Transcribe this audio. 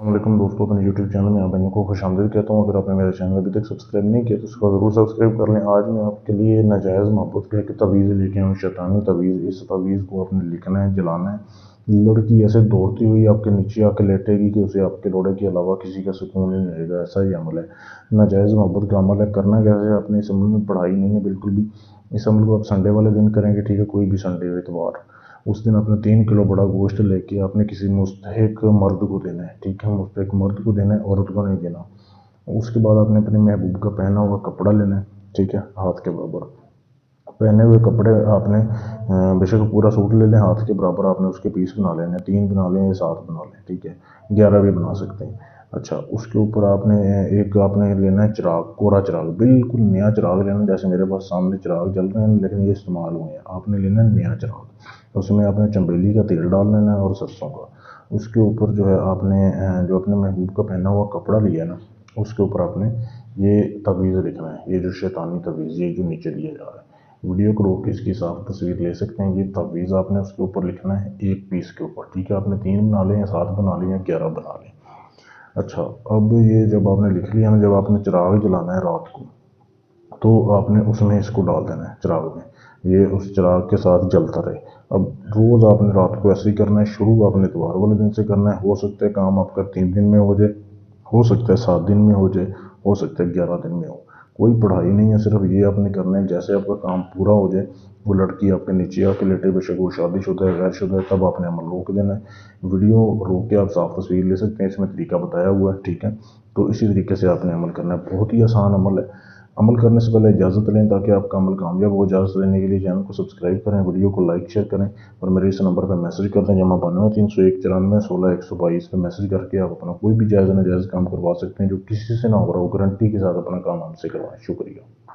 वालेकुम दोस्तों, अपने यूट्यूब चैनल में आप भाइयों को खुशामदीद कहता हूँ। अगर आपने मेरे चैनल अभी तक सब्सक्राइब नहीं किया तो उसको ज़रूर सब्सक्राइब कर लें। आज मैं आपके लिए नाजायज़ मोहब्बत का एक तवीज़ लेके आया हूँ, शैतानी तवीज़। इस तवीज़ को आपने लिखना है, जलाना है। लड़की ऐसे दौड़ती हुई आपके नीचे आके लेटेगी कि उसे आपके रोड़े के अलावा किसी का सुकून नहीं मिलेगा। ऐसा ही अमल है, नाजायज़ मोहब्बत का अमल है। करना कैसे है, अपने इस अमल में पढ़ाई नहीं है बिल्कुल भी। इस अमल को आप संडे वाले दिन करेंगे, ठीक है, कोई भी संडे इतवार। उस दिन आपने 3 किलो बड़ा गोश्त लेके आपने किसी मुस्तहिक मर्द को देना है, ठीक है, मुस्तहिक मर्द को देना है, औरत को नहीं देना। उसके बाद आपने अपने महबूब का पहना हुआ कपड़ा लेना है, ठीक है, हाथ के बराबर। पहने हुए कपड़े आपने बेशक पूरा सूट ले लें, हाथ के बराबर आपने उसके पीस बना लेने हैं। 3 बना लें या 7 बना लें, ठीक है, 11 भी बना सकते हैं। अच्छा, उसके ऊपर आपने एक आपने लेना है चिराग, कोरा चिराग, बिल्कुल नया चिराग लेना। जैसे मेरे पास सामने चिराग जल रहे हैं लेकिन ये इस्तेमाल हुए हैं, आपने लेना है नया चिराग। उसमें आपने चंबेली का तेल डाल लेना है और सरसों का। उसके ऊपर जो है आपने जो अपने महबूब का पहना हुआ कपड़ा लिया है ना, उसके ऊपर आपने ये तवीज़ लिखना है, ये जो शैतानी तवीज़, ये जो नीचे दिया जा रहा है। वीडियो को रोक के इसकी साफ तस्वीर ले सकते हैं। ये तवीज़ आपने उसके ऊपर लिखना है, एक पीस के ऊपर, ठीक है। आपने 3 बना लें या 7 बना लें या 11 बना लें। अच्छा, अब ये जब आपने लिख लिया ना, जब आपने चिराग जलाना है रात को, तो आपने उसमें इसको डाल देना है चिराग में, ये उस चिराग के साथ जलता रहे। अब रोज़ आपने रात को ऐसे ही करना है। शुरू आपने इतवार वाले दिन से करना है। हो सकता है काम आपका 3 दिन में हो जाए, हो सकता है 7 दिन में हो जाए, हो सकता है 11 दिन में हो। कोई पढ़ाई नहीं है, सिर्फ ये आपने करना है। जैसे आपका काम पूरा हो जाए, वो लड़की आपके नीचे आके लेटे, बेशक वो शादीशुदा है गैर शुदा है, तब आपने अमल रोक देना है। वीडियो रोक के आप साफ तस्वीर ले सकते हैं, इसमें तरीका बताया हुआ है, ठीक है। तो इसी तरीके से आपने अमल करना है, बहुत ही आसान अमल है। अमल करने से पहले इजाज़त लें ताकि आपका अमल कामयाब हो। इजाज़त लेने के लिए चैनल को सब्सक्राइब करें, वीडियो को लाइक शेयर करें और मेरे इस नंबर पर मैसेज कर दें, जमा 92 301 94 16 122 पर मैसेज करके आप अपना कोई भी जायज़ नाजायज़ काम करवा सकते हैं जो किसी से ना हो रहा हो। गारंटी के साथ अपना काम हमसे करवाएं। शुक्रिया।